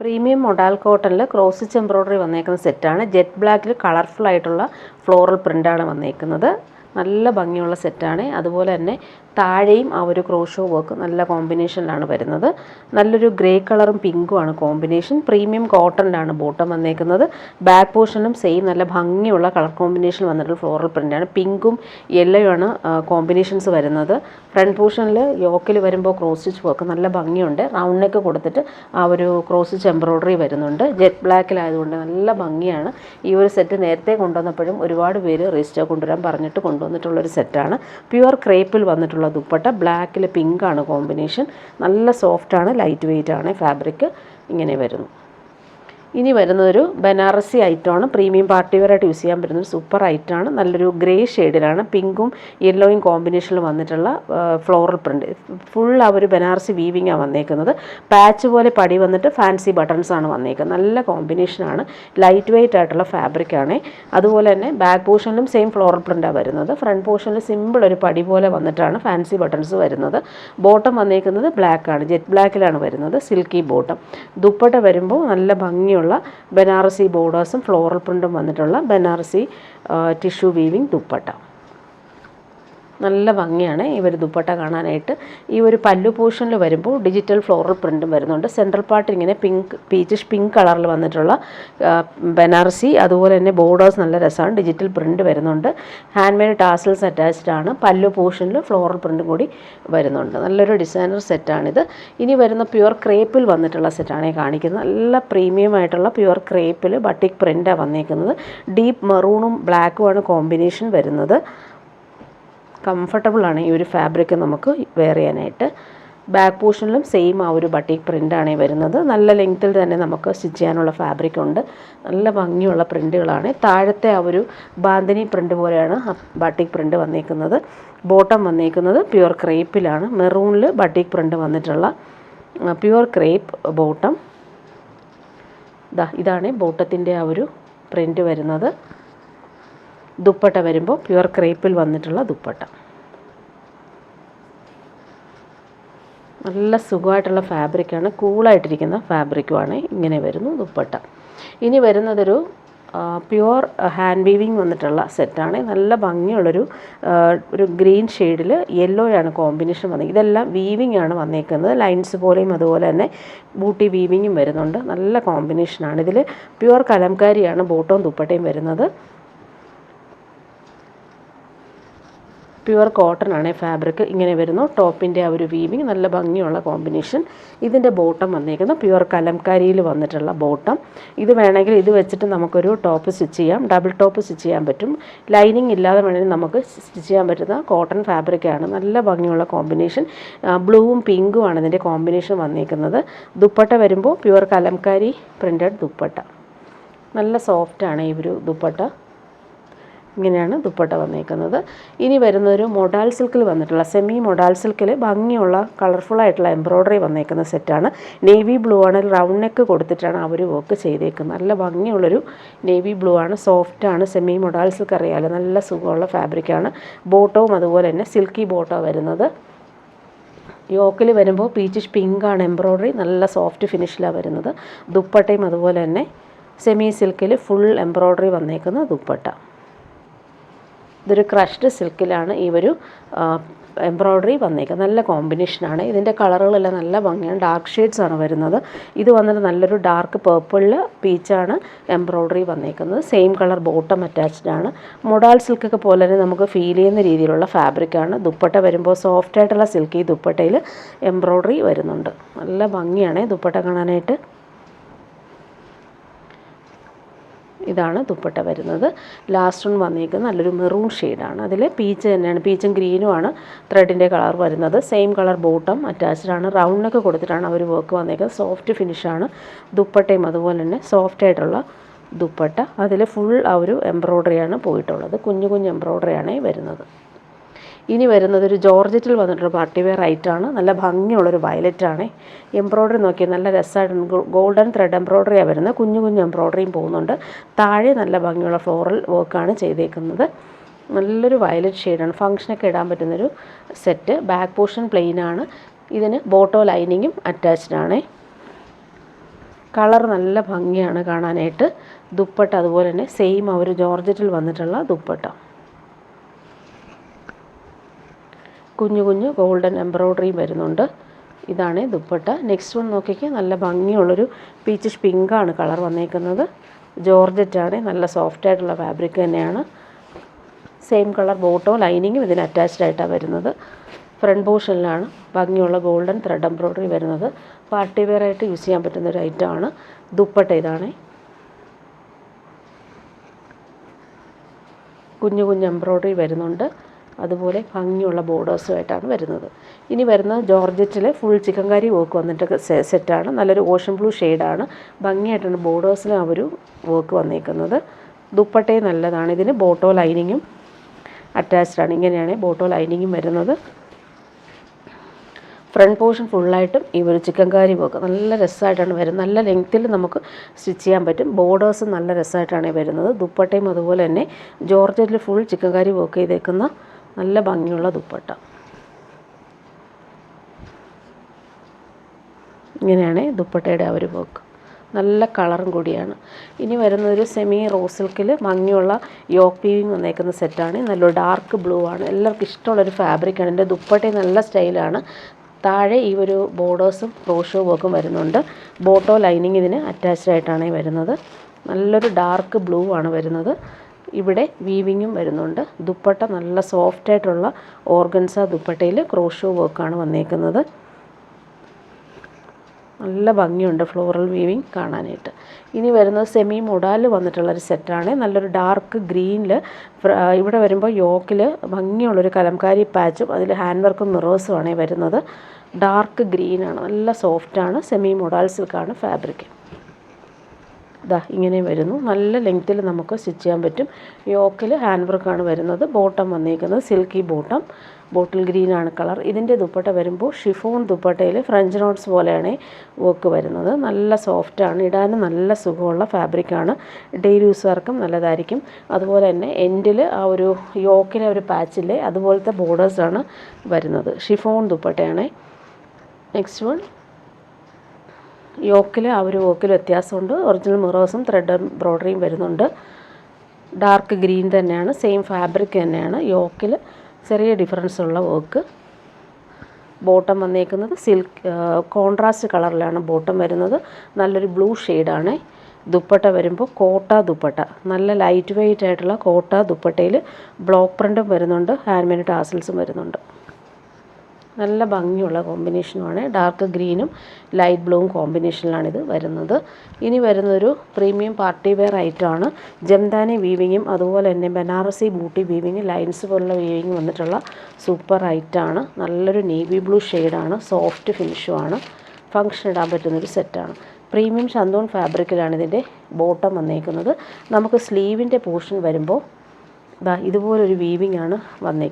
Premium modal കോട്ടണിൽ cross stitch embroidery വന്നേക്കുന്ന സെറ്റാണ്. ജെറ്റ് ബ്ലാക്കിൽ കളർഫുൾ ആയിട്ടുള്ള ഫ്ലോറൽ പ്രിൻ്റാണ് വന്നേക്കുന്നത്. നല്ല ഭംഗിയുള്ള സെറ്റാണ്. അതുപോലെ തന്നെ താഴെയും ആ ഒരു ക്രോഷോ വർക്ക് നല്ല കോമ്പിനേഷനിലാണ് വരുന്നത്. നല്ലൊരു ഗ്രേ കളറും പിങ്കുമാണ് കോമ്പിനേഷൻ. പ്രീമിയം കോട്ടണിലാണ് ബോട്ടം വന്നേക്കുന്നത്. ബാക്ക് പോർഷനിലും സെയിം നല്ല ഭംഗിയുള്ള കളർ കോമ്പിനേഷൻ വന്നിട്ടുള്ള ഫ്ലോറൽ പ്രിൻ്റാണ്. പിങ്കും യെല്ലോയാണ് കോമ്പിനേഷൻസ് വരുന്നത്. ഫ്രണ്ട് പോർഷനിൽ യോക്കിൽ വരുമ്പോൾ ക്രോസ് സ്റ്റിച്ച് വർക്ക് നല്ല ഭംഗിയുണ്ട്. റൗണ്ട് നെക്ക് കൊടുത്തിട്ട് ആ ഒരു ക്രോസ് സ്റ്റിച്ച് എംബ്രോയ്ഡറി വരുന്നുണ്ട്. ജെറ്റ് ബ്ലാക്കിലായതുകൊണ്ട് നല്ല ഭംഗിയാണ്. ഈ ഒരു സെറ്റ് നേരത്തെ കൊണ്ടുവന്നപ്പോഴും ഒരുപാട് പേര് രജിസ്റ്റർ കൊണ്ടുവരാൻ പറഞ്ഞിട്ട് കൊണ്ടുവന്നിട്ടുള്ളൊരു സെറ്റാണ്. പ്യുവർ ക്രേപ്പിൽ വന്നിട്ടുള്ള ദുപ്പട്ട. ബ്ലാക്കിൽ പിങ്കാണ് കോമ്പിനേഷൻ. നല്ല സോഫ്റ്റാണ്, ലൈറ്റ് വെയ്റ്റ് ആണ്. ഫാബ്രിക് ഇങ്ങനെ വരുന്നു. ഇനി വരുന്നതൊരു ബനാറസി ഐറ്റമാണ്. പ്രീമിയം പാർട്ടി വെയറായിട്ട് യൂസ് ചെയ്യാൻ പറ്റുന്നൊരു സൂപ്പർ ഐറ്റമാണ്. നല്ലൊരു ഗ്രേ ഷെയ്ഡിലാണ് പിങ്കും യെല്ലോയും കോമ്പിനേഷനിൽ വന്നിട്ടുള്ള ഫ്ലോറൽ പ്രിൻറ്റ്. ഫുൾ ആ ഒരു ബനാറസി വീവിങ്ങാണ് വന്നേക്കുന്നത്. പാച്ച് പോലെ പടി വന്നിട്ട് ഫാൻസി ബട്ടൺസാണ് വന്നേക്കുന്നത്. നല്ല കോമ്പിനേഷനാണ്. ലൈറ്റ് വെയ്റ്റ് ആയിട്ടുള്ള ഫാബ്രിക്കാണ്. അതുപോലെ തന്നെ ബാക്ക് പോർഷനിലും സെയിം ഫ്ലോറൽ പ്രിൻ്റാണ് വരുന്നത്. ഫ്രണ്ട് പോർഷനിൽ സിമ്പിൾ ഒരു പടി പോലെ വന്നിട്ടാണ് ഫാൻസി ബട്ടൺസ് വരുന്നത്. ബോട്ടം വന്നേക്കുന്നത് ബ്ലാക്കാണ്, ജെറ്റ് ബ്ലാക്കിലാണ് വരുന്നത്. Silky bottom. ദുപ്പട്ട വരുമ്പോൾ നല്ല ഭംഗിയുള്ള ബനാറസി ബോർഡേഴ്സും ഫ്ലോറൽ പ്രിൻറ്റും വന്നിട്ടുള്ള ബനാറസി ടിഷ്യൂ വീവിങ് ദുപ്പട്ട. നല്ല ഭംഗിയാണ് ഈ ഒരു ദുപ്പട്ട കാണാനായിട്ട്. ഈ ഒരു പല്ലു പോർഷനിൽ വരുമ്പോൾ ഡിജിറ്റൽ ഫ്ലോറൽ പ്രിൻറ്റും വരുന്നുണ്ട്. സെൻട്രൽ പാർട്ട് ഇങ്ങനെ പീച്ചിഷ് പിങ്ക് കളറിൽ വന്നിട്ടുള്ള ബനാറസി. അതുപോലെ തന്നെ ബോർഡേഴ്സ് നല്ല രസമാണ്. ഡിജിറ്റൽ പ്രിൻറ്റ് വരുന്നുണ്ട്. ഹാൻഡ് മെയ്ഡ് ടാസൽസ് അറ്റാച്ച്ഡ് ആണ്. പല്ലു പോർഷനിൽ ഫ്ലോറൽ പ്രിൻറ്റും കൂടി വരുന്നുണ്ട്. നല്ലൊരു ഡിസൈനർ സെറ്റാണിത്. ഇനി വരുന്ന പ്യുവർ ക്രേപ്പിൽ വന്നിട്ടുള്ള സെറ്റാണ് കാണിക്കുന്നത്. നല്ല പ്രീമിയം ആയിട്ടുള്ള പ്യുവർ ക്രേപ്പിൽ ബട്ടിക് പ്രിൻ്റാണ് വന്നേക്കുന്നത്. ഡീപ്പ് മെറൂണും ബ്ലാക്കുമാണ് കോമ്പിനേഷൻ വരുന്നത്. കംഫർട്ടബിളാണ് ഈ ഒരു ഫാബ്രിക് നമുക്ക് വെയർ ചെയ്യാനായിട്ട്. ബാക്ക് പോർഷനിലും സെയിം ആ ഒരു ബട്ടിക് പ്രിൻ്റാണ് വരുന്നത്. നല്ല ലെങ്ത്തിൽ തന്നെ നമുക്ക് സ്റ്റിച്ച് ചെയ്യാനുള്ള ഫാബ്രിക് ഉണ്ട്. നല്ല ഭംഗിയുള്ള പ്രിൻ്റുകളാണ്. താഴത്തെ ആ ഒരു ബാന്തിനി പ്രിൻ്റ് പോലെയാണ് ബട്ടിക് പ്രിൻ്റ് വന്നേക്കുന്നത്. ബോട്ടം വന്നേക്കുന്നത് പ്യുവർ ക്രേപ്പിലാണ്. മെറൂണിൽ ബട്ടിക് പ്രിൻ്റ് വന്നിട്ടുള്ള പ്യുവർ ക്രേപ്പ് ബോട്ടം. ഇതാണ് ബോട്ടത്തിൻ്റെ ആ ഒരു പ്രിൻ്റ് വരുന്നത്. ദുപ്പട്ട വരുമ്പോൾ പ്യുവർ ക്രേപ്പിൽ വന്നിട്ടുള്ള ദുപ്പട്ട. നല്ല സുഖമായിട്ടുള്ള ഫാബ്രിക്കാണ്. കൂളായിട്ടിരിക്കുന്ന ഫാബ്രിക്കുമാണ്. ഇങ്ങനെ വരുന്നു ദുപ്പട്ട. ഇനി വരുന്നതൊരു പ്യുവർ ഹാൻഡ് വീവിങ് വന്നിട്ടുള്ള സെറ്റാണ്. നല്ല ഭംഗിയുള്ളൊരു ഗ്രീൻ ഷെയ്ഡിൽ യെല്ലോയാണ് കോമ്പിനേഷൻ വന്നത്. ഇതെല്ലാം വീവിങ് ആണ് വന്നേക്കുന്നത്. ലൈൻസ് പോലെയും അതുപോലെ തന്നെ ബൂട്ടി വീവിങ്ങും വരുന്നുണ്ട്. നല്ല കോമ്പിനേഷനാണ്. ഇതിൽ പ്യുവർ കലംകാരിയാണ് ബോട്ടവും ദുപ്പട്ടയും വരുന്നത്. പ്യുവർ കോട്ടൺ ആണ് ഫാബ്രിക്. ഇങ്ങനെ വരുന്നു. ടോപ്പിൻ്റെ ആ ഒരു വീവിങ് നല്ല ഭംഗിയുള്ള കോമ്പിനേഷൻ. ഇതിൻ്റെ ബോട്ടം വന്നേക്കുന്നത് പ്യുവർ കലംകാരിയിൽ വന്നിട്ടുള്ള ബോട്ടം. ഇത് വേണമെങ്കിൽ ഇത് വെച്ചിട്ട് നമുക്കൊരു ടോപ്പ് സ്റ്റിച്ച് ചെയ്യാം. ഡബിൾ ടോപ്പ് സ്റ്റിച്ച് ചെയ്യാൻ പറ്റും. ലൈനിങ് ഇല്ലാതെ വേണമെങ്കിൽ നമുക്ക് സ്റ്റിച്ച് ചെയ്യാൻ പറ്റുന്ന കോട്ടൺ ഫാബ്രിക്കാണ്. നല്ല ഭംഗിയുള്ള കോമ്പിനേഷൻ. ബ്ലൂവും പിങ്കും ആണ് ഇതിൻ്റെ കോമ്പിനേഷൻ വന്നേക്കുന്നത്. ദുപ്പട്ട വരുമ്പോൾ പ്യുവർ കലംകാരി പ്രിൻറ്റഡ് ദുപ്പട്ട. നല്ല സോഫ്റ്റാണ് ഈ ഒരു ദുപ്പട്ട. ഇങ്ങനെയാണ് ദുപ്പട്ട വന്നേക്കുന്നത്. ഇനി വരുന്നൊരു മൊഡാൽ സിൽക്കിൽ വന്നിട്ടുള്ള സെമി മൊഡാൽ സിൽക്കിൽ ഭംഗിയുള്ള കളർഫുള്ളായിട്ടുള്ള എംബ്രോയ്ഡറി വന്നേക്കുന്ന സെറ്റാണ്. നേവി ബ്ലൂ ആണ്. റൗണ്ട് നെക്ക് കൊടുത്തിട്ടാണ് അവർ വർക്ക് ചെയ്തേക്കുന്നത്. നല്ല ഭംഗിയുള്ളൊരു നേവി ബ്ലൂ ആണ്. സോഫ്റ്റാണ്. സെമി മൊഡാൽ സിൽക്ക് അറിയാമല്ലോ, നല്ല സുഖമുള്ള ഫാബ്രിക്കാണ്. ബോട്ടവും അതുപോലെ തന്നെ സിൽക്കി ബോട്ടോ വരുന്നത്. യോക്കിൽ വരുമ്പോൾ പീച്ചിഷ് പിങ്കാണ് എംബ്രോയ്ഡറി. നല്ല സോഫ്റ്റ് ഫിനിഷിലാണ് വരുന്നത്. ദുപ്പട്ടയും അതുപോലെ തന്നെ സെമി സിൽക്കിൽ ഫുൾ എംബ്രോയ്ഡറി വന്നേക്കുന്ന ദുപ്പട്ട. ഇതൊരു ക്രഷ്ഡ് സിൽക്കിലാണ് ഈ ഒരു എംബ്രോയ്ഡറി വന്നേക്കുന്നത്. നല്ല കോമ്പിനേഷനാണ്. ഇതിൻ്റെ കളറുകളെല്ലാം നല്ല ഭംഗിയാണ്. ഡാർക്ക് ഷെയ്ഡ്സാണ് വരുന്നത്. ഇത് വന്നിട്ട് നല്ലൊരു ഡാർക്ക് പേർപ്പിളിൽ പീച്ചാണ് എംബ്രോയ്ഡറി വന്നേക്കുന്നത്. സെയിം കളർ ബോട്ടം അറ്റാച്ച്ഡ് ആണ്. മൊഡാൽ സിൽക്കൊക്കെ പോലെ തന്നെ നമുക്ക് ഫീൽ ചെയ്യുന്ന രീതിയിലുള്ള ഫാബ്രിക്കാണ്. ദുപ്പട്ട വരുമ്പോൾ സോഫ്റ്റായിട്ടുള്ള സിൽക്കി ദുപ്പട്ടയിൽ എംബ്രോയ്ഡറി വരുന്നുണ്ട്. നല്ല ഭംഗിയാണ് ദുപ്പട്ട കാണാനായിട്ട്. ഇതാണ് ദുപ്പട്ട വരുന്നത്. ലാസ്റ്റ് വൺ വന്നേക്കുന്നത് നല്ലൊരു മെറൂൺ ഷെയ്ഡാണ്. അതിൽ പീച്ച് തന്നെയാണ്. പീച്ചും ഗ്രീനുമാണ് ത്രെഡിൻ്റെ കളർ വരുന്നത്. സെയിം കളർ ബോട്ടം അറ്റാച്ച്ഡ് ആണ്. റൗണ്ടൊക്കെ കൊടുത്തിട്ടാണ് അവർ വർക്ക് വന്നേക്കുന്നത്. സോഫ്റ്റ് ഫിനിഷാണ്. ദുപ്പട്ടയും അതുപോലെ തന്നെ സോഫ്റ്റായിട്ടുള്ള ദുപ്പട്ട. അതിൽ ഫുൾ ആ ഒരു എംബ്രോയ്ഡറിയാണ് പോയിട്ടുള്ളത്. കുഞ്ഞു കുഞ്ഞു എംബ്രോയ്ഡറിയാണ് വരുന്നത്. ഇനി വരുന്നത് ഒരു ജോർജറ്റിൽ വന്നിട്ടുള്ള പാർട്ടി വെയർ ഐറ്റാണ്. നല്ല ഭംഗിയുള്ളൊരു വയലറ്റാണ്. എംബ്രോയ്ഡറി നോക്കിയാൽ നല്ല രസമായിട്ട് ഗോൾഡൻ ത്രെഡ് എംബ്രോയ്ഡറിയാണ് വരുന്നത്. കുഞ്ഞു കുഞ്ഞു എംബ്രോയ്ഡറിയും പോകുന്നുണ്ട്. താഴെ നല്ല ഭംഗിയുള്ള ഫ്ലോറൽ വർക്കാണ് ചെയ്തേക്കുന്നത്. നല്ലൊരു വയലറ്റ് ഷെയ്ഡാണ്. ഫങ്ഷനൊക്കെ ഇടാൻ പറ്റുന്നൊരു സെറ്റ്. ബാക്ക് പോർഷൻ പ്ലെയിൻ ആണ്. ഇതിന് ബോട്ടോ ലൈനിങ്ങും അറ്റാച്ച്ഡ് ആണ്. കളർ നല്ല ഭംഗിയാണ് കാണാനായിട്ട്. ദുപ്പട്ട അതുപോലെ തന്നെ സെയിം ആ ഒരു ജോർജറ്റിൽ വന്നിട്ടുള്ള ദുപ്പട്ട. കുഞ്ഞു കുഞ്ഞു ഗോൾഡൻ എംബ്രോയ്ഡറിയും വരുന്നുണ്ട്. ഇതാണ് ദുപ്പട്ട. നെക്സ്റ്റ് വൺ നോക്കിക്കേ, നല്ല ഭംഗിയുള്ളൊരു പീച്ചിഷ് പിങ്കാണ് കളർ വന്നേക്കുന്നത്. ജോർജറ്റാണ്, നല്ല സോഫ്റ്റ് ആയിട്ടുള്ള ഫാബ്രിക് തന്നെയാണ്. സെയിം കളർ ബോട്ടോ ലൈനിങ്ങും ഇതിന് അറ്റാച്ച്ഡ് ആയിട്ടാണ് വരുന്നത്. ഫ്രണ്ട് പോർഷനിലാണ് ഭംഗിയുള്ള ഗോൾഡൻ ത്രെഡ് എംബ്രോയ്ഡറി വരുന്നത്. പാർട്ടി വെയർ ആയിട്ട് യൂസ് ചെയ്യാൻ പറ്റുന്ന ഒരു ഐറ്റമാണ്. ദുപ്പട്ട ഇതാണ്. കുഞ്ഞു കുഞ്ഞു എംബ്രോയ്ഡറി വരുന്നുണ്ട്. അതുപോലെ ഭംഗിയുള്ള ബോർഡേഴ്സുമായിട്ടാണ് വരുന്നത്. ഇനി വരുന്നത് ജോർജറ്റിൽ ഫുൾ ചിക്കൻകാരി വർക്ക് വന്നിട്ട് സെറ്റാണ്. നല്ലൊരു ഓഷൻ ബ്ലൂ ഷെയ്ഡാണ്. ഭംഗിയായിട്ടാണ് ബോർഡേഴ്സിലും ആ ഒരു വർക്ക് വന്നേക്കുന്നത്. ദുപ്പട്ടയും നല്ലതാണ്. ഇതിന് ബോട്ടോ ലൈനിങ്ങും അറ്റാച്ച്ഡ് ആണ്. ഇങ്ങനെയാണ് ബോട്ടോ ലൈനിങ്ങും വരുന്നത്. ഫ്രണ്ട് പോർഷൻ ഫുള്ളായിട്ടും ഈ ഒരു ചിക്കൻകാരി വർക്ക് നല്ല രസമായിട്ടാണ് വരുന്നത്. നല്ല ലെങ്ത്തിൽ നമുക്ക് സ്റ്റിച്ച് ചെയ്യാൻ പറ്റും. ബോർഡേഴ്സും നല്ല രസമായിട്ടാണ് വരുന്നത്. ദുപ്പട്ടയും അതുപോലെ തന്നെ ജോർജറ്റിൽ ഫുൾ ചിക്കൻകാരി വർക്ക് ചെയ്തേക്കുന്ന നല്ല ഭംഗിയുള്ള ദുപ്പട്ട. ഇങ്ങനെയാണ് ദുപ്പട്ടയുടെ ആ ഒരു വർക്ക്. നല്ല കളറും കൂടിയാണ്. ഇനി വരുന്നതൊരു സെമി റോസ് സിൽക്കിൽ ഭംഗിയുള്ള യോക്ക് വീവിങ് വന്നേക്കുന്ന സെറ്റാണ്. നല്ലൊരു ഡാർക്ക് ബ്ലൂ ആണ്. എല്ലാവർക്കും ഇഷ്ടമുള്ളൊരു ഫാബ്രിക്കാണ്. എൻ്റെ ദുപ്പട്ടയും നല്ല സ്റ്റൈലാണ്. താഴെ ഈ ഒരു ബോർഡേഴ്സും ക്രോഷോ വർക്കും വരുന്നുണ്ട്. ബോട്ടോ ലൈനിങ് ഇതിന് അറ്റാച്ച്ഡ് ആയിട്ടാണ് വരുന്നത്. നല്ലൊരു ഡാർക്ക് ബ്ലൂ ആണ് വരുന്നത്. ഇവിടെ വീവിങ്ങും വരുന്നുണ്ട്. ദുപ്പട്ട നല്ല സോഫ്റ്റ് ആയിട്ടുള്ള ഓർഗൻസ ദുപ്പട്ടയിൽ ക്രോഷോ വർക്കാണ് വന്നേക്കുന്നത്. നല്ല ഭംഗിയുണ്ട് ഫ്ലോറൽ വീവിങ് കാണാനായിട്ട്. ഇനി വരുന്നത് സെമി മൊഡാലിൽ വന്നിട്ടുള്ളൊരു സെറ്റാണ്. നല്ലൊരു ഡാർക്ക് ഗ്രീനിൽ ഇവിടെ വരുമ്പോൾ യോക്കിൽ ഭംഗിയുള്ളൊരു കലംകാരി പാച്ചും അതിൽ ഹാൻഡ് വർക്കും മിറേഴ്സും ആണ് വരുന്നത്. ഡാർക്ക് ഗ്രീനാണ്, നല്ല സോഫ്റ്റാണ്. സെമി മൊഡാൽ സിൽക്കാണ് ഫാബ്രിക്. ഇതാ ഇങ്ങനെ വരുന്നു. നല്ല ലെങ്ത്തിൽ നമുക്ക് സ്റ്റിച്ച് ചെയ്യാൻ പറ്റും. യോക്കിൽ ഹാൻഡ് വർക്കാണ് വരുന്നത്. ബോട്ടം വന്നിരിക്കുന്നത് സിൽക്കി ബോട്ടം, ബോട്ടിൽ ഗ്രീനാണ് കളർ. ഇതിൻ്റെ ദുപ്പട്ട വരുമ്പോൾ ഷിഫോൺ ദുപ്പട്ടയിൽ ഫ്രഞ്ച് നോട്ട്സ് പോലെയാണ് വർക്ക് വരുന്നത്. നല്ല സോഫ്റ്റാണ്, ഇടാനും നല്ല സുഖമുള്ള ഫാബ്രിക്കാണ്. ഡെയിലി യൂസ് വർക്കും നല്ലതായിരിക്കും. അതുപോലെ തന്നെ എൻഡിൽ ആ ഒരു യോക്കിലെ ഒരു പാച്ചില്ലേ അതുപോലത്തെ ബോർഡേഴ്സാണ് വരുന്നത്. ഷിഫോൺ ദുപ്പട്ടയാണ്. നെക്സ്റ്റ് വൺ യോക്കിൽ ആ ഒരു വർക്കിൽ വ്യത്യാസമുണ്ട്. ഒറിജിനൽ മിറേഴ്സും ത്രെഡ് എംബ്രോയ്ഡറിയും വരുന്നുണ്ട്. ഡാർക്ക് ഗ്രീൻ തന്നെയാണ്, സെയിം ഫാബ്രിക് തന്നെയാണ്. യോക്കിൽ ചെറിയ ഡിഫറൻസ് ഉള്ള വർക്ക്. ബോട്ടം വന്നേക്കുന്നത് സിൽക്ക് കോൺട്രാസ്റ്റ് കളറിലാണ് ബോട്ടം വരുന്നത്. നല്ലൊരു ബ്ലൂ ഷെയ്ഡാണ്. ദുപ്പട്ട വരുമ്പോൾ കോട്ട ദുപ്പട്ട, നല്ല ലൈറ്റ് വെയ്റ്റ് ആയിട്ടുള്ള കോട്ട ദുപ്പട്ടയിൽ ബ്ലോക്ക് പ്രിൻറ്റും വരുന്നുണ്ട്. ഹാൻഡ് മെയ്ഡ് ടാസൽസും വരുന്നുണ്ട്. നല്ല ഭംഗിയുള്ള കോമ്പിനേഷനുമാണ്. ഡാർക്ക് ഗ്രീനും ലൈറ്റ് ബ്ലൂവും കോമ്പിനേഷനിലാണിത് വരുന്നത്. ഇനി വരുന്നൊരു പ്രീമിയം പാർട്ടി വെയർ ഐറ്റമാണ്. ജംദാനി വീവിങ്ങും അതുപോലെ തന്നെ ബനാറസി ബൂട്ടി വീവിങ്, ലൈൻസ് പോലുള്ള വീവിങ് വന്നിട്ടുള്ള സൂപ്പർ ഐറ്റമാണ്. നല്ലൊരു നേവി ബ്ലൂ ഷെയ്ഡാണ്. സോഫ്റ്റ് ഫിനിഷുമാണ്. ഫങ്ഷൻ ഇടാൻ പറ്റുന്നൊരു സെറ്റാണ്. പ്രീമിയം ഷന്തൂൺ ഫാബ്രിക്കിലാണ് ഇതിൻ്റെ ബോട്ടം വന്നേക്കുന്നത്. നമുക്ക് സ്ലീവിൻ്റെ പോർഷൻ വരുമ്പോൾ ഇതുപോലൊരു വീവിങ് ആണ്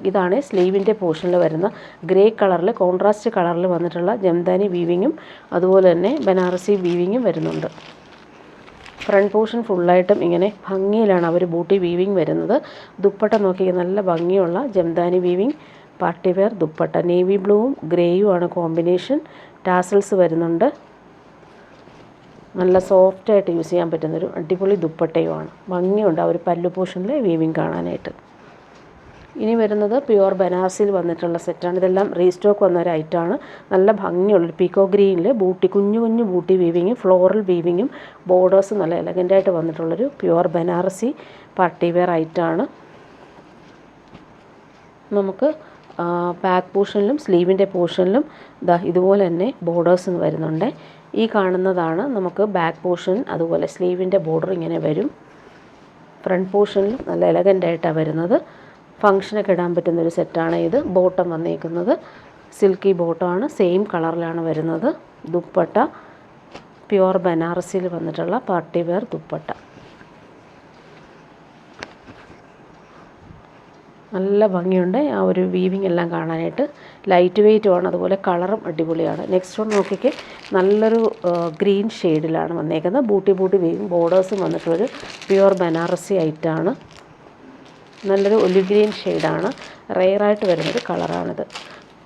ഇതാണ് സ്ലീവിൻ്റെ പോർഷനിൽ വരുന്ന ഗ്രേ കളറിൽ കോൺട്രാസ്റ്റ് കളറിൽ വന്നിട്ടുള്ള ജംദാനി വീവിങ്ങും അതുപോലെ തന്നെ ബനാറസി വീവിങ്ങും വരുന്നുണ്ട്. ഫ്രണ്ട് പോർഷൻ ഫുള്ളായിട്ടും ഇങ്ങനെ ഭംഗിയിലാണ് അവർ ബൂട്ടി വീവിങ് വരുന്നത്. ദുപ്പട്ട നോക്കി നല്ല ഭംഗിയുള്ള jamdani weaving party wear dupatta. Navy ബ്ലൂവും ഗ്രേയും ആണ് കോമ്പിനേഷൻ. ടാസൽസ് വരുന്നുണ്ട്. നല്ല സോഫ്റ്റായിട്ട് യൂസ് ചെയ്യാൻ പറ്റുന്നൊരു അടിപൊളി ദുപ്പട്ടയുമാണ്. ഭംഗിയുണ്ട് ആ ഒരു പല്ലു പോർഷനിൽ വീവിങ് കാണാനായിട്ട്. ഇനി വരുന്നത് പ്യുവർ ബനാറസിയിൽ വന്നിട്ടുള്ള സെറ്റാണ്. ഇതെല്ലാം റീസ്റ്റോക്ക് വന്ന ഒരു ഐറ്റമാണ്. നല്ല ഭംഗിയുള്ളൊരു പീക്കോ ഗ്രീനിൽ ബൂട്ടി കുഞ്ഞു കുഞ്ഞു ബൂട്ടി വീവിങ്ങും ഫ്ലോറൽ വീവിങ്ങും ബോർഡേഴ്സും നല്ല എലഗൻ്റായിട്ട് വന്നിട്ടുള്ളൊരു പ്യുവർ ബനാറസി പാർട്ടി വെയർ ഐറ്റമാണ്. നമുക്ക് ബാക്ക് പോർഷനിലും സ്ലീവിൻ്റെ പോർഷനിലും ഇതുപോലെ തന്നെ ബോർഡേഴ്സ് വരുന്നുണ്ട്. ഈ കാണുന്നതാണ് നമുക്ക് ബാക്ക് പോർഷൻ. അതുപോലെ സ്ലീവിൻ്റെ ബോർഡർ ഇങ്ങനെ വരും. ഫ്രണ്ട് പോർഷനിൽ നല്ല എലഗൻ്റായിട്ടാണ് വരുന്നത്. ഫങ്ഷനൊക്കെ ഇടാൻ പറ്റുന്നൊരു സെറ്റാണ് ഇത്. ബോട്ടം വന്നേക്കുന്നത് സിൽക്കി ബോട്ടമാണ്. സെയിം കളറിലാണ് വരുന്നത്. ദുപ്പട്ട പ്യുവർ ബനാറസിയിൽ വന്നിട്ടുള്ള പാർട്ടി വെയർ ദുപ്പട്ട. നല്ല ഭംഗിയുണ്ട് ആ ഒരു വീവിങ് എല്ലാം കാണാനായിട്ട്. ലൈറ്റ് വെയ്റ്റുമാണ്, അതുപോലെ കളറും അടിപൊളിയാണ്. നെക്സ്റ്റ് വൺ നോക്കിക്കേ, നല്ലൊരു ഗ്രീൻ ഷെയ്ഡിലാണ് വന്നേക്കുന്നത്. ബൂട്ടി വീവിങ് ബോർഡേഴ്സും വന്നിട്ടൊരു പ്യുവർ ബനാറസി ഐറ്റാണ്. നല്ലൊരു ഒലിവ് ഗ്രീൻ ഷെയ്ഡാണ്. റെയറായിട്ട് വരുന്നൊരു കളറാണിത്.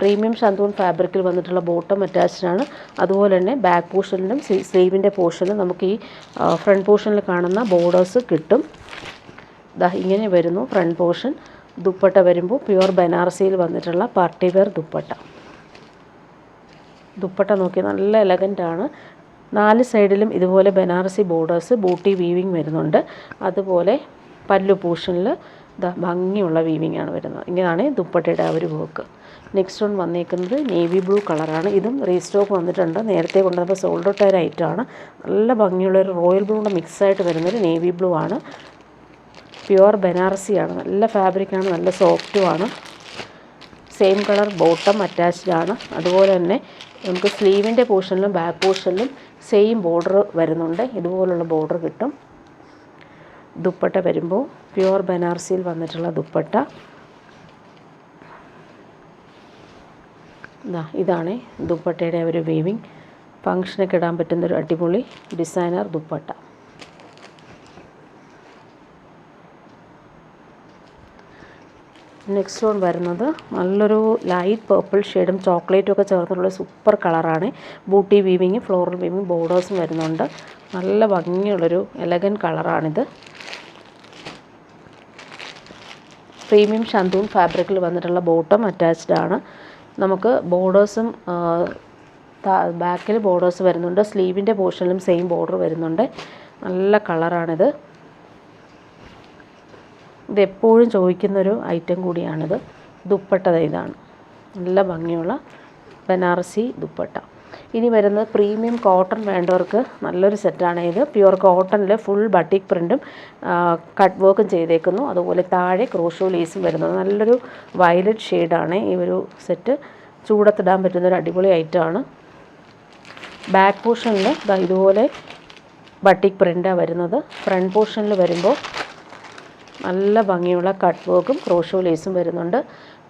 പ്രീമിയം ഷന്തൂൺ ഫാബ്രിക്കിൽ വന്നിട്ടുള്ള ബോട്ടം അറ്റാച്ച്ഡ് ആണ്. അതുപോലെ തന്നെ ബാക്ക് പോർഷനിലും സ്ലീവിൻ്റെ പോർഷനിലും നമുക്ക് ഈ ഫ്രണ്ട് പോർഷനിൽ കാണുന്ന ബോർഡേഴ്സ് കിട്ടും. ദാ ഇങ്ങനെ വരുന്നു ഫ്രണ്ട് പോർഷൻ. ദുപ്പട്ട വരുമ്പോൾ പ്യുവർ ബനാറസിയിൽ വന്നിട്ടുള്ള പാർട്ടി വെയർ ദുപ്പട്ട. ദുപ്പട്ട നോക്കി നല്ല എലഗൻ്റ് ആണ്. 4 സൈഡിലും ഇതുപോലെ ബനാറസി ബോർഡേഴ്സ് ബൂട്ടി വീവിങ് വരുന്നുണ്ട്. അതുപോലെ പല്ലു പോർഷനിൽ ഭംഗിയുള്ള വീവിങ് ആണ് വരുന്നത്. ഇങ്ങനെയാണ് ദുപ്പട്ടയുടെ ആ ഒരു വർക്ക്. നെക്സ്റ്റ് വൺ വന്നേക്കുന്നത് നേവി ബ്ലൂ കളറാണ്. ഇതും റീസ്റ്റോക്ക് വന്നിട്ടുണ്ട്. നേരത്തെ കൊണ്ടുവന്നപ്പോൾ സോൾഡ് ഔട്ട് ആയ ഐറ്റമാണ്. നല്ല ഭംഗിയുള്ളൊരു റോയൽ ബ്ലൂയുടെ മിക്സായിട്ട് വരുന്നൊരു നേവി ബ്ലൂ ആണ്. പ്യുവർ ബനാറസിയാണ്. നല്ല ഫാബ്രിക്കാണ്, നല്ല സോഫ്റ്റുമാണ്. സെയിം കളർ ബോട്ടം അറ്റാച്ച്ഡ് ആണ്. അതുപോലെ തന്നെ നമുക്ക് സ്ലീവിൻ്റെ പോർഷനിലും ബാക്ക് പോർഷനിലും സെയിം ബോർഡർ വരുന്നുണ്ട്. ഇതുപോലുള്ള ബോർഡർ കിട്ടും. ദുപ്പട്ട വരുമ്പോൾ പ്യുവർ ബനാറസിയിൽ വന്നിട്ടുള്ള ദുപ്പട്ട. ഇതാണ് ദുപ്പട്ടയുടെ ഒരു വീവിങ്. ഫങ്ഷനൊക്കെ ഇടാൻ പറ്റുന്നൊരു അടിപൊളി ഡിസൈനർ ദുപ്പട്ട. നെക്സ്റ്റ് വൺ വരുന്നത് നല്ലൊരു ലൈറ്റ് പേർപ്പിൾ ഷെയ്ഡും ചോക്ലേറ്റും ഒക്കെ ചേർന്നിട്ടുള്ള സൂപ്പർ കളറാണ്. ബൂട്ടി വീവിങ്, ഫ്ലോറൽ വീവിങ്, ബോർഡേഴ്സും വരുന്നുണ്ട്. നല്ല ഭംഗിയുള്ളൊരു എലഗൻ കളറാണിത്. പ്രീമിയം ഷന്തൂൺ ഫാബ്രിക്കിൽ വന്നിട്ടുള്ള ബോട്ടം അറ്റാച്ച്ഡ് ആണ്. നമുക്ക് ബോർഡേഴ്സും ബാക്കിൽ ബോർഡേഴ്സ് വരുന്നുണ്ട്. സ്ലീവിൻ്റെ പോർഷനിലും സെയിം ബോർഡർ വരുന്നുണ്ട്. നല്ല കളറാണിത്. ഇതെപ്പോഴും ചോദിക്കുന്നൊരു ഐറ്റം കൂടിയാണിത്. ദുപ്പട്ട ഇതാണ്. നല്ല ഭംഗിയുള്ള ബനാറസി ദുപ്പട്ട. ഇനി വരുന്നത് പ്രീമിയം കോട്ടൺ വേണ്ടവർക്ക് നല്ലൊരു സെറ്റാണ് ഇത്. പ്യുവർ കോട്ടണിൽ ഫുൾ ബട്ടിക് പ്രിൻറ്റും കട്ട് വർക്കും ചെയ്തേക്കുന്നു. അതുപോലെ താഴെ ക്രോഷോ ലേസും വരുന്നത്. നല്ലൊരു വയലറ്റ് ഷെയ്ഡാണ് ഈ ഒരു സെറ്റ്. ചൂടത്തിടാൻ പറ്റുന്നൊരു അടിപൊളി ഐറ്റമാണ്. ബാക്ക് പോർഷനിൽ ഇതുപോലെ ബട്ടിക് പ്രിൻ്റാണ് വരുന്നത്. ഫ്രണ്ട് പോർഷനിൽ വരുമ്പോൾ നല്ല ഭംഗിയുള്ള കട്ട് വർക്കും ക്രോഷോ ലേസും വരുന്നുണ്ട്.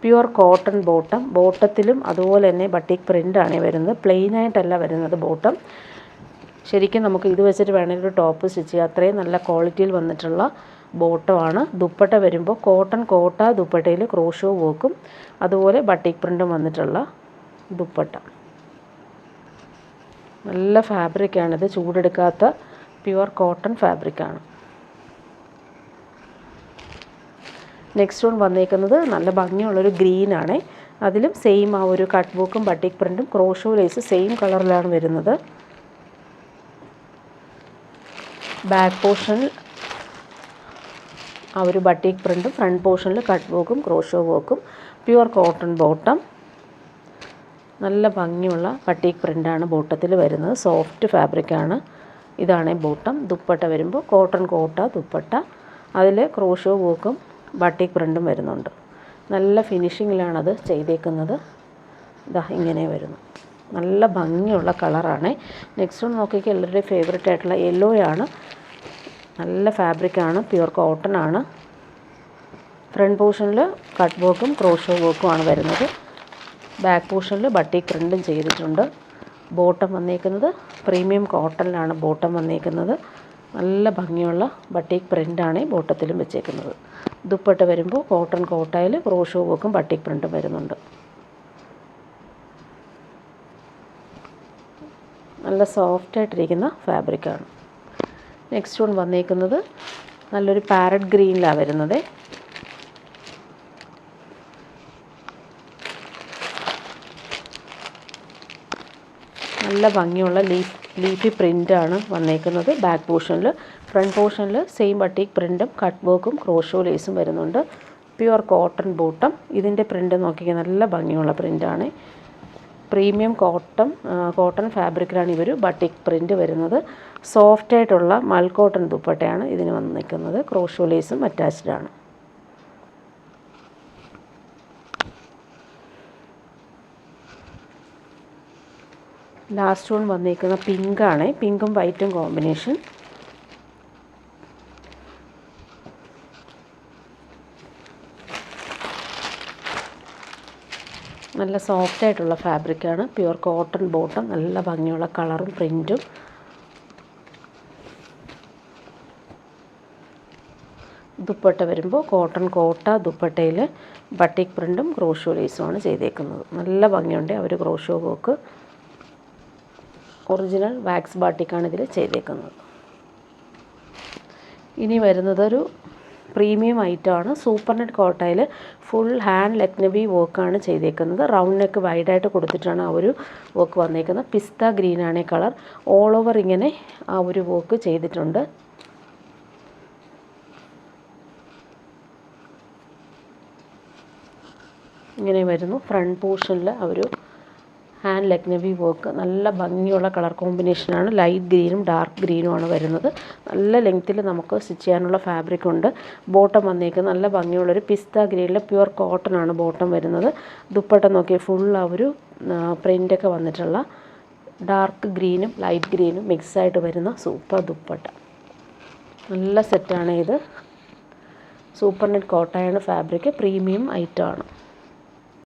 Pure cotton bottom. ബോട്ടത്തിലും അതുപോലെ തന്നെ ബട്ടിക് പ്രിൻ്റാണ് വരുന്നത്. പ്ലെയിനായിട്ടല്ല വരുന്നത് ബോട്ടം. ശരിക്കും നമുക്ക് ഇത് വെച്ചിട്ട് വേണമെങ്കിൽ ഒരു ടോപ്പ് സ്റ്റിച്ച് ചെയ്യാം. അത്രയും നല്ല ക്വാളിറ്റിയിൽ വന്നിട്ടുള്ള ബോട്ടമാണ്. ദുപ്പട്ട വരുമ്പോൾ കോട്ടൺ കോട്ട ദുപ്പട്ടയിൽ ക്രോഷോ വർക്കും അതുപോലെ ബട്ടിക് പ്രിൻറ്റും വന്നിട്ടുള്ള ദുപ്പട്ട. നല്ല ഫാബ്രിക്കാണിത്. ചൂടെടുക്കാത്ത പ്യുവർ കോട്ടൺ ഫാബ്രിക്കാണ്. നെക്സ്റ്റ് വൺ വന്നേക്കുന്നത് നല്ല ഭംഗിയുള്ളൊരു ഗ്രീനാണ്. അതിലും സെയിം ആ ഒരു കട്ട് വർക്കും ബട്ടിക് പ്രിൻറ്റും ക്രോഷോ ലേസ് സെയിം കളറിലാണ് വരുന്നത്. ബാക്ക് പോർഷനിൽ ആ ഒരു ബട്ടിക് പ്രിൻറ്റും ഫ്രണ്ട് പോർഷനിൽ കട്ട് വർക്കും ക്രോഷോ വർക്കും. Pure cotton bottom. നല്ല ഭംഗിയുള്ള ബട്ടിക് പ്രിൻ്റാണ് ബോട്ടത്തിൽ വരുന്നത്. സോഫ്റ്റ് ഫാബ്രിക്കാണ്. ഇതാണ് ബോട്ടം. ദുപ്പട്ട വരുമ്പോൾ കോട്ടൺ കോട്ട ദുപ്പട്ട. അതിൽ ക്രോഷോ വർക്കും ബട്ടിക് പ്രിൻറ്റും വരുന്നുണ്ട്. നല്ല ഫിനിഷിങ്ങിലാണത് ചെയ്തേക്കുന്നത്. ഇങ്ങനെ വരുന്നു. നല്ല ഭംഗിയുള്ള കളറാണ്. നെക്സ്റ്റ് ഒന്ന് നോക്കിയാൽ എല്ലാവരുടെയും ഫേവറേറ്റ് ആയിട്ടുള്ള യെല്ലോ ആണ്. നല്ല ഫാബ്രിക്കാണ്. പ്യുവർ കോട്ടൺ ആണ്. ഫ്രണ്ട് പോർഷനിൽ കട്ട് വർക്കും ക്രോഷോ വർക്കും ആണ് വരുന്നത്. ബാക്ക് പോർഷനിൽ ബട്ടിക് പ്രിൻറ്റും ചെയ്തിട്ടുണ്ട്. ബോട്ടം വന്നേക്കുന്നത് പ്രീമിയം കോട്ടണിലാണ് ബോട്ടം വന്നേക്കുന്നത്. നല്ല ഭംഗിയുള്ള ബട്ടിക് പ്രിൻ്റാണ് ബോട്ടത്തിലും വെച്ചേക്കുന്നത്. ദുപ്പട്ട വരുമ്പോൾ കോട്ടൺ കോട്ടയിൽ ക്രോഷോ വർക്കും ബട്ടിക് പ്രിൻറ്റും വരുന്നുണ്ട്. നല്ല സോഫ്റ്റായിട്ടിരിക്കുന്ന ഫാബ്രിക്കാണ്. നെക്സ്റ്റ് വൺ വന്നേക്കുന്നത് നല്ലൊരു പാരറ്റ് ഗ്രീനിലാണ് വരുന്നത്. നല്ല ഭംഗിയുള്ള ലീഫി പ്രിൻ്റാണ് വന്നേക്കുന്നത്. ബാക്ക് പോർഷനിൽ ഫ്രണ്ട് പോർഷനിൽ സെയിം ബട്ടിക് പ്രിൻറ്റും കട്ട് വർക്കും ക്രോഷോ ലേസും വരുന്നുണ്ട്. Pure cotton bottom. ഇതിൻ്റെ പ്രിൻ്റ് നോക്കിയാൽ നല്ല ഭംഗിയുള്ള പ്രിൻ്റാണ്. പ്രീമിയം കോട്ടൺ ഫാബ്രിക്കിലാണ് ഇവർ ബട്ടിക് പ്രിൻ്റ് വരുന്നത്. സോഫ്റ്റായിട്ടുള്ള മൽ കോട്ടൺ ദുപ്പട്ടയാണ് ഇതിന് വന്നിരിക്കുന്നത്. ക്രോഷോ ലേസും അറ്റാച്ച്ഡ് ആണ്. ലാസ്റ്റ് വൺ വന്നിരിക്കുന്ന പിങ്കാണ്. പിങ്കും വൈറ്റും കോമ്പിനേഷൻ. നല്ല സോഫ്റ്റായിട്ടുള്ള ഫാബ്രിക്കാണ്. Pure cotton bottom. നല്ല ഭംഗിയുള്ള കളറും പ്രിൻറ്റും. ദുപ്പട്ട വരുമ്പോൾ കോട്ടൺ കോട്ട ദുപ്പട്ടയിൽ ബട്ടിക് പ്രിൻറ്റും ക്രോഷോ ലേസുമാണ് ചെയ്തേക്കുന്നത്. നല്ല ഭംഗിയുണ്ട് ആ ഒരു ക്രോഷോ വർക്ക്. ഒറിജിനൽ വാക്സ് ബാട്ടിക്കാണ് ഇതിൽ ചെയ്തേക്കുന്നത്. ഇനി വരുന്നതൊരു പ്രീമിയം ഐറ്റമാണ്. സൂപ്പർ നെറ്റ് കോട്ടയിൽ ഫുൾ ഹാൻഡ് ലക്നവി വർക്കാണ് ചെയ്തേക്കുന്നത്. റൗണ്ട് നെക്ക് വൈഡായിട്ട് കൊടുത്തിട്ടാണ് ആ ഒരു വർക്ക് വന്നേക്കുന്നത്. പിസ്ത ഗ്രീനാണ് കളർ. ഓൾ ഓവർ ഇങ്ങനെ ആ ഒരു വർക്ക് ചെയ്തിട്ടുണ്ട്. ഇങ്ങനെ വരുന്നു ഫ്രണ്ട് പോർഷനിൽ ആ ഒരു ഹാൻഡ് ലക്നവി വർക്ക്. നല്ല ഭംഗിയുള്ള കളർ കോമ്പിനേഷനാണ്. ലൈറ്റ് ഗ്രീനും ഡാർക്ക് ഗ്രീനുമാണ് വരുന്നത്. നല്ല ലെങ്ത്തിൽ നമുക്ക് സ്റ്റിച്ച് ചെയ്യാനുള്ള ഫാബ്രിക് ഉണ്ട്. ബോട്ടം വന്നേക്കുന്നത് നല്ല ഭംഗിയുള്ളൊരു പിസ്ത ഗ്രീനിൽ പ്യുവർ കോട്ടൺ ആണ് ബോട്ടം വരുന്നത്. ദുപ്പട്ട നോക്കി ഫുൾ ആ ഒരു പ്രിൻ്റൊക്കെ വന്നിട്ടുള്ള ഡാർക്ക് ഗ്രീനും ലൈറ്റ് ഗ്രീനും മിക്സായിട്ട് വരുന്ന സൂപ്പർ ദുപ്പട്ട. നല്ല സെറ്റാണ് ഇത്. സൂപ്പർ നെറ്റ് കോട്ടയാണ് ഫാബ്രിക്. പ്രീമിയം ഐറ്റമാണ്.